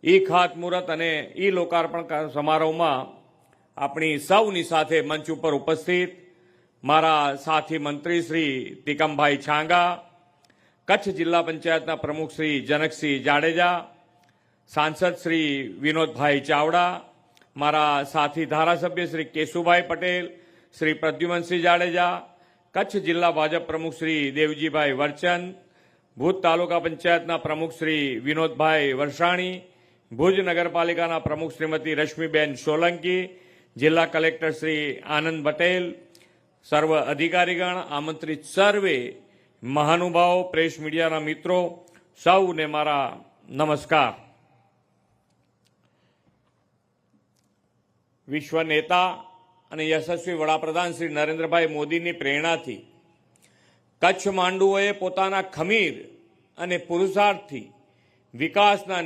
ઈ ખાતમુહૂર્ત અને ઈ લોકાર્પણ સમારોહમાં આપણી સૌની સાથે મંચ ઉપર ઉપસ્થિત મારા સાથી મંત્રી શ્રી તિકમભાઈ છાંગા, કચ્છ જિલ્લા પંચાયતના પ્રમુખ શ્રી જનકસિંહ જાડેજા, સાંસદ શ્રી વિનોદભાઈ ચાવડા, મારા સાથી ધારાસભ્ય શ્રી કેશુભાઈ પટેલ, શ્રી પ્રદ્યુમનસિંહ જાડેજા, કચ્છ જિલ્લા ભાજપ પ્રમુખ શ્રી દેવજીભાઈ વરચંદ, ભુજ તાલુકા પંચાયતના પ્રમુખ શ્રી વિનોદભાઈ વરસાણી, ભુજ નગરપાલિકાના પ્રમુખ શ્રીમતી રશ્મિબેન સોલંકી, જિલ્લા કલેક્ટર શ્રી આનંદ પટેલ, સર્વ અધિકારીગણ, આમંત્રિત સર્વે મહાનુભાવો, પ્રેસ મીડિયાના મિત્રો, સૌને મારા નમસ્કાર. વિશ્વ નેતા અને યશસ્વી વડાપ્રધાન શ્રી નરેન્દ્રભાઈ મોદીની પ્રેરણાથી કચ્છ માંડુઓએ પોતાના ખમીર અને પુરુષાર્થથી વિકાસના